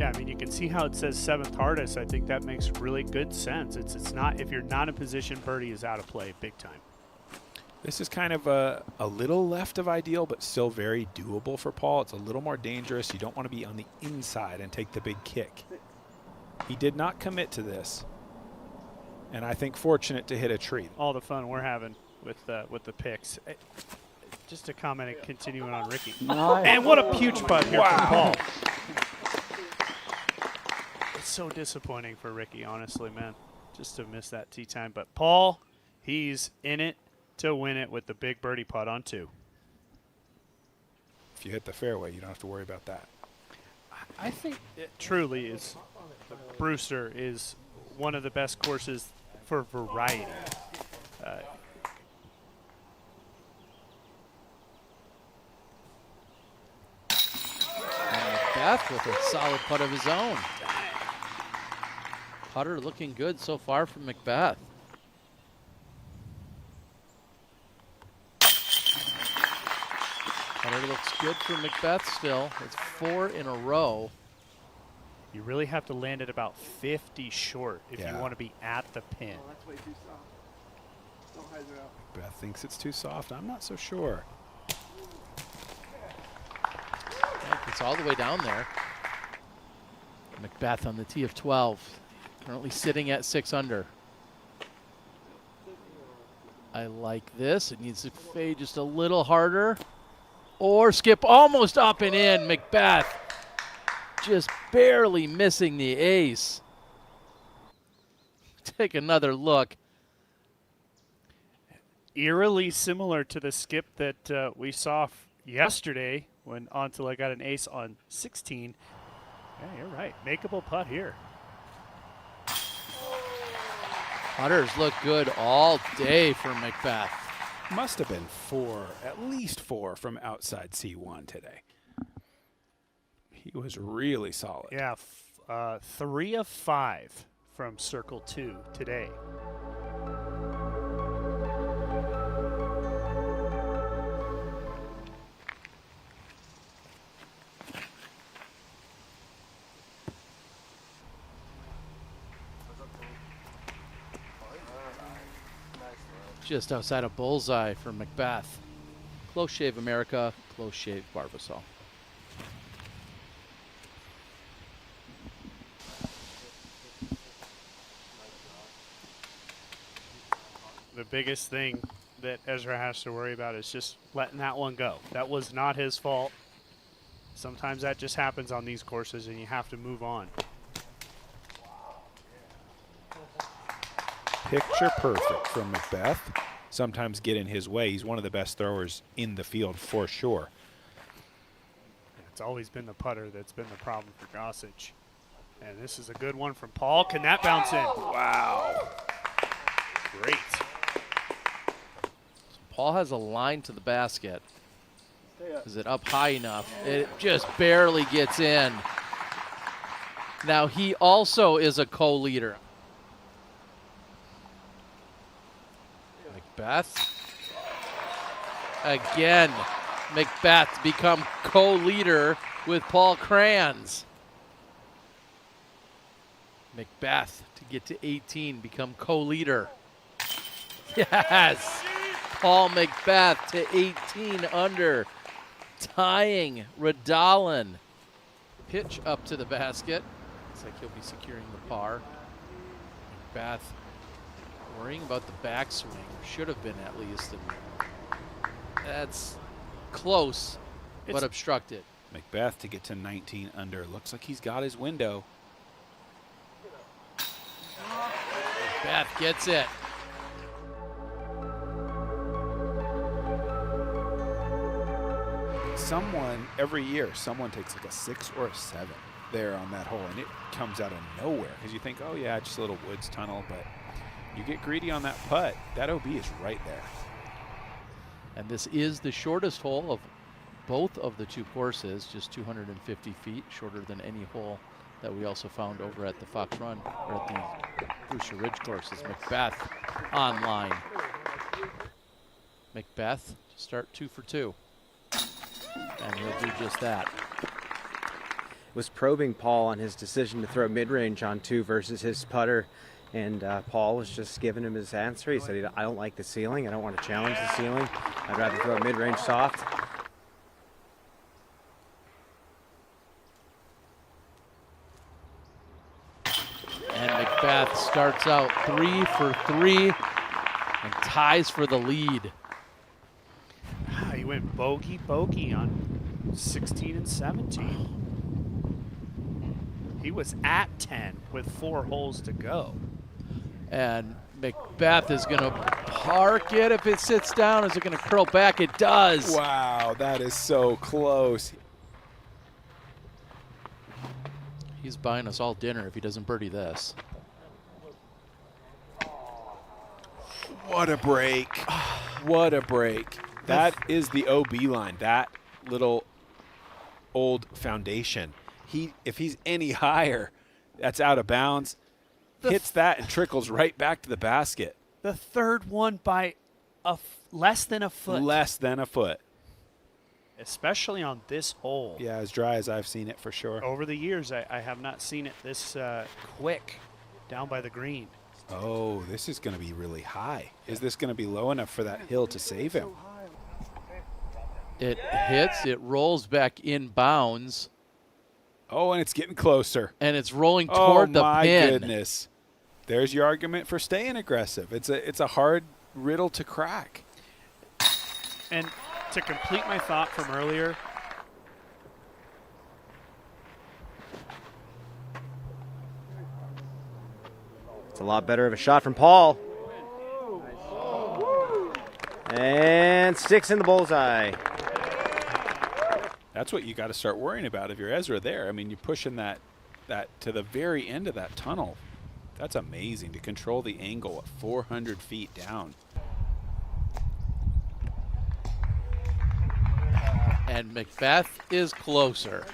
Yeah, I mean, you can see how it says 7th hardest. I think that makes really good sense. It's not, if you're not in position, birdie is out of play big time. This is kind of a little left of ideal, but still very doable for Paul. It's a little more dangerous. You don't want to be on the inside and take the big kick. He did not commit to this, and I think fortunate to hit a tree. All the fun we're having with the picks. Just a comment and continuing on Ricky. Nice. And what a huge putt here from Paul. It's so disappointing for Ricky, honestly, man, just to miss that tee time. But Paul, he's in it to win it with the big birdie putt on 2. If you hit the fairway, you don't have to worry about that. I think it truly is. Brewster is one of the best courses for variety. McBeth with a solid putt of his own. Putter looking good so far from McBeth. Putter looks good for McBeth still. It's 4 in a row. You really have to land it about 50 short if you want to be at the pin. Oh, that's way too soft. Don't hyzer out. Beth thinks it's too soft. I'm not so sure. It's all the way down there. McBeth on the tee of 12. Currently sitting at 6 under. I like this. It needs to fade just a little harder. Or skip almost up and in. McBeth just barely missing the ace. Take another look. Eerily similar to the skip that we saw yesterday when Antela got an ace on 16. Yeah, you're right. Makeable putt here. Putters look good all day for McBeth. Must have been 4, at least 4 from outside C1 today. He was really solid. Yeah, 3 of 5 from Circle 2 today. Just outside of bullseye for McBeth. Close shave America, close shave Barbasol. The biggest thing that Ezra has to worry about is just letting that one go. That was not his fault. Sometimes that just happens on these courses and you have to move on. Picture perfect from McBeth. Sometimes get in his way. He's one of the best throwers in the field for sure. It's always been the putter that's been the problem for Gossage. And this is a good one from Paul. Can that bounce in? Wow. Great. So Paul has a line to the basket. Is it up high enough? It just barely gets in. Now he also is a co-leader. McBeth. Again, McBeth become co-leader with Paul Kranz. McBeth to get to 18, become co-leader. Yes! Paul McBeth to 18 under, tying Radalin. Pitch up to the basket. Looks like he'll be securing the par. McBeth worrying about the backswing, or should have been at least. And that's close, but obstructed. McBeth to get to 19 under. Looks like he's got his window. McBeth gets it. Every year, someone takes like a 6 or a 7 there on that hole, and it comes out of nowhere because you think, oh yeah, just a little woods tunnel, but you get greedy on that putt. That OB is right there. And this is the shortest hole of both of the two courses, just 250 feet, shorter than any hole that we also found over at the Fox Run, or at the Brewster Ridge courses. McBeth online. McBeth to start 2 for 2. And he'll do just that. was probing Paul on his decision to throw mid-range on 2 versus his putter. And Paul was just giving him his answer. He said, I don't like the ceiling. I don't want to challenge the ceiling. I'd rather throw mid-range soft. And McBeth starts out 3 for 3 and ties for the lead. He went bogey on 16 and 17. He was at 10 with 4 holes to go. And McBeth is going to park it. If it sits down, is it going to curl back? It does. Wow, that is so close. He's buying us all dinner if he doesn't birdie this. What a break. What a break. That is the OB line, that little old foundation. If he's any higher, that's out of bounds. Hits that and trickles right back to the basket. The third one by less than a foot. Less than a foot. Especially on this hole. Yeah, as dry as I've seen it for sure. Over the years, I have not seen it this quick down by the green. Oh, this is going to be really high. Is this going to be low enough for that hill to save him? It hits, it rolls back in bounds. Oh, and it's getting closer. And it's rolling toward the pin. Oh, my goodness. There's your argument for staying aggressive. It's a hard riddle to crack. And to complete my thought from earlier, It's a lot better of a shot from Paul. And sticks in the bullseye. That's what you got to start worrying about if you're Ezra there. I mean, you're pushing that to the very end of that tunnel. That's amazing to control the angle at 400 feet down. And McBeth is closer.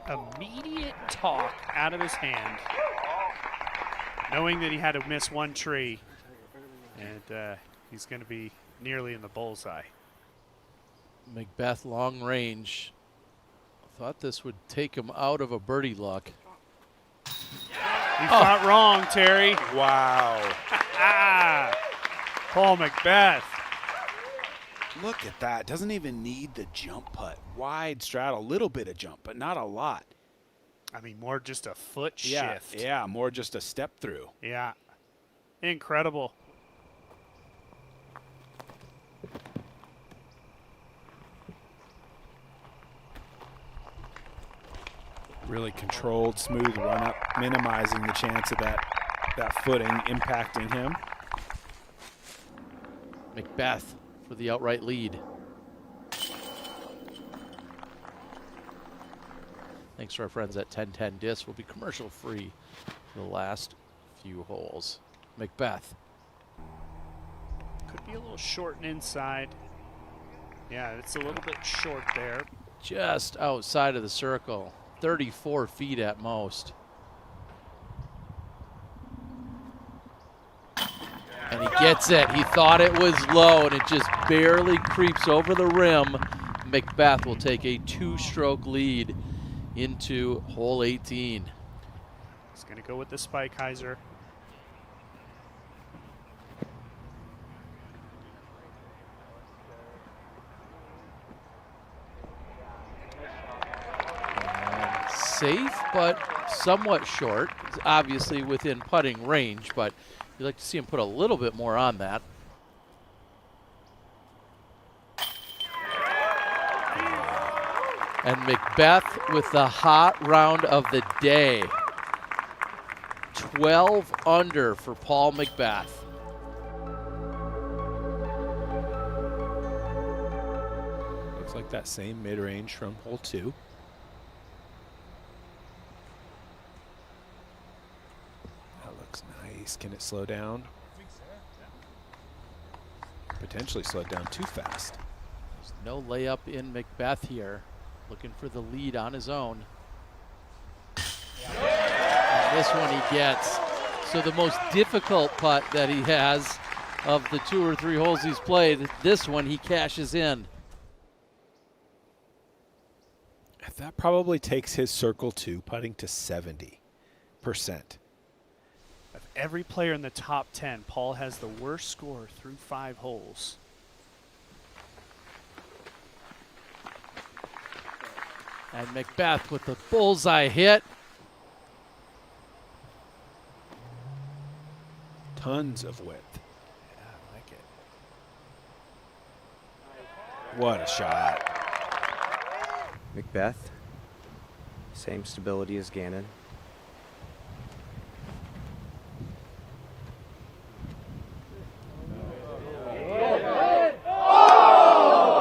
immediate talk out of his hand, knowing that he had to miss one tree, and he's going to be nearly in the bullseye. McBeth long range. Thought this would take him out of a birdie luck. You thought wrong, Terry. Wow. Paul McBeth. Look at that. Doesn't even need the jump putt. Wide straddle, a little bit of jump, but not a lot. I mean, more just a foot shift. Yeah, more just a step through. Yeah. Incredible. Really controlled, smooth run up, minimizing the chance of that footing impacting him. McBeth for the outright lead. Thanks to our friends at 1010 Disc. Will be commercial free for the last few holes. McBeth. Could be a little short and inside. Yeah, it's a little bit short there. Just outside of the circle. 34 feet at most. And he gets it. He thought it was low, and it just barely creeps over the rim. McBeth will take a two-stroke lead into hole 18. He's going to go with the spike hyzer. Safe, but somewhat short. It's obviously within putting range, but you'd like to see him put a little bit more on that. And McBeth with the hot round of the day. 12 under for Paul McBeth. Looks like that same mid-range from hole 2. That looks nice. Can it slow down? Potentially slowed down too fast. There's no layup in McBeth here. Looking for the lead on his own. And this one he gets. So the most difficult putt that he has of the 2 or 3 holes he's played, this one he cashes in. That probably takes his circle 2 putting to 70%. Of every player in the top 10, Paul has the worst score through 5 holes. And McBeth with the bullseye hit. Tons of width. Yeah, I like it. What a shot. McBeth, same stability as Gannon.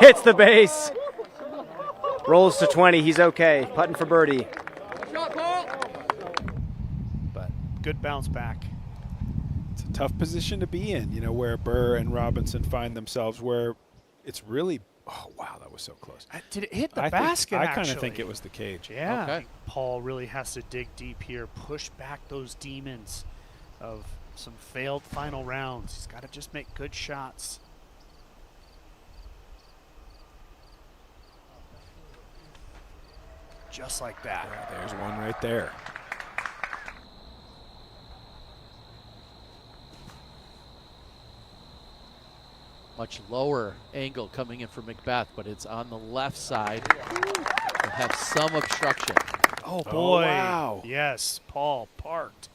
Hits the base. Rolls to 20. He's okay. Putting for birdie. But good bounce back. It's a tough position to be in, you know, where Burr and Robinson find themselves, where it's really, oh, wow, that was so close. Did it hit the I basket, kind of actually? think it was the cage. Yeah. Okay. I think Paul really has to dig deep here, push back those demons of some failed final rounds. He's got to just make good shots. Just like that. There's one right there. Much lower angle coming in for McBeth, but it's on the left side. We'll have some obstruction. Oh, boy. wow. Yes, Paul parked.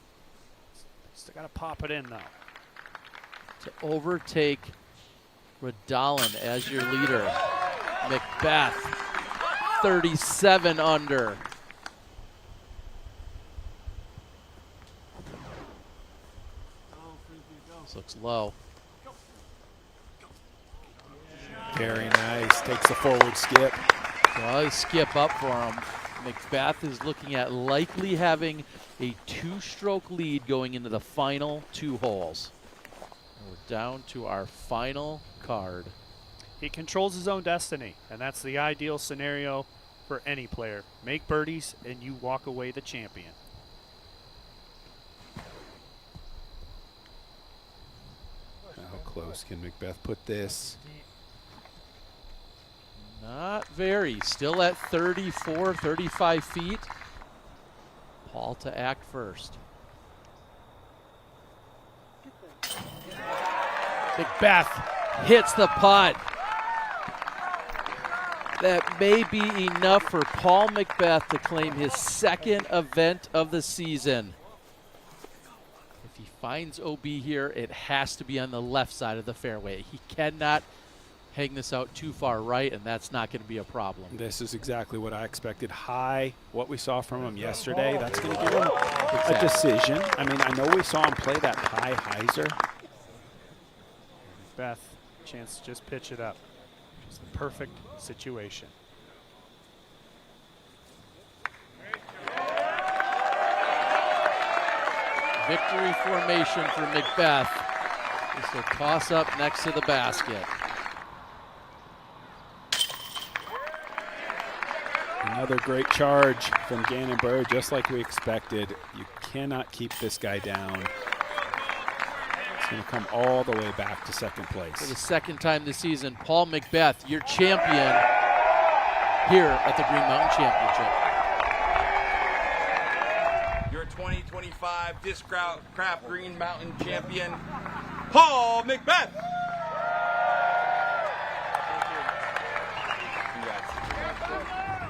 Still got to pop it in, though. To overtake Radalin as your leader. McBeth, 37 under. This looks low. Very nice. Takes the forward skip. Well, he skip up for him. McBeth is looking at likely having a 2-stroke lead going into the final 2 holes. And we're down to our final card. He controls his own destiny, and that's the ideal scenario for any player. Make birdies, and you walk away the champion. How close can McBeth put this? Not very. Still at 34, 35 feet. Paul to act first. McBeth hits the putt. That may be enough for Paul McBeth to claim his 2nd event of the season. If he finds OB here, it has to be on the left side of the fairway. He cannot hang this out too far right, and that's not going to be a problem. This is exactly what I expected. High, what we saw from him yesterday, that's going to give him a decision. I mean, I know we saw him play that high hyzer. Beth, chance to just pitch it up. Just the perfect situation. Victory formation for McBeth. This will toss up next to the basket. Another great charge from Gannon Burr, just like we expected. You cannot keep this guy down. It's going to come all the way back to 2nd place. For the 2nd time this season, Paul McBeth, your champion here at the Green Mountain Championship. Your 2025 Discraft Green Mountain champion, Paul McBeth.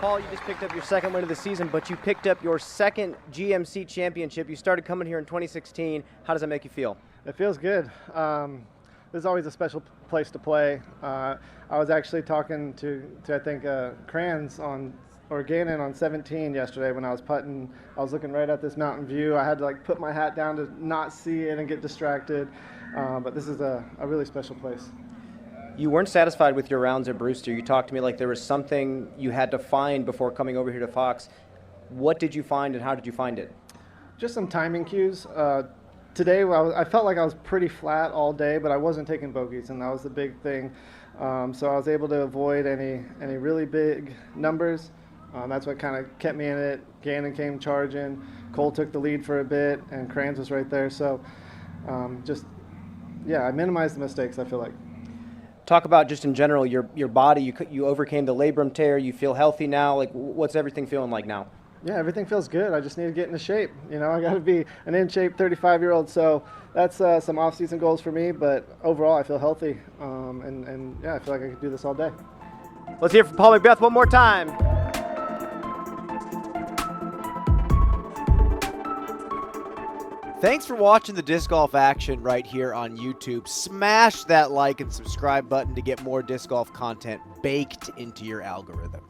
Paul, you just picked up your 2nd win of the season, but you picked up your 2nd GMC championship. You started coming here in 2016. How does that make you feel? It feels good. This is always a special place to play. I was actually talking to I think, Kranz or Gannon on 17 yesterday when I was putting. I was looking right at this mountain view. I had to like put my hat down to not see it and get distracted. But this is a really special place. You weren't satisfied with your rounds at Brewster. You talked to me like there was something you had to find before coming over here to Fox. What did you find and how did you find it? Just some timing cues. Today, I felt like I was pretty flat all day, but I wasn't taking bogeys, and that was the big thing. So I was able to avoid any really big numbers. That's what kind of kept me in it. Gannon came charging. Cole took the lead for a bit, and Kranz was right there. So I minimized the mistakes, I feel like. Talk about just in general your body. You overcame the labrum tear. You feel healthy now. Like, what's everything feeling like now? Yeah, everything feels good. I just need to get into shape. I got to be an in-shape 35-year-old. So that's some off-season goals for me. But overall, I feel healthy. I feel like I could do this all day. Let's hear from Paul McBeth one more time. Thanks for watching the disc golf action right here on YouTube. Smash that like and subscribe button to get more disc golf content baked into your algorithm.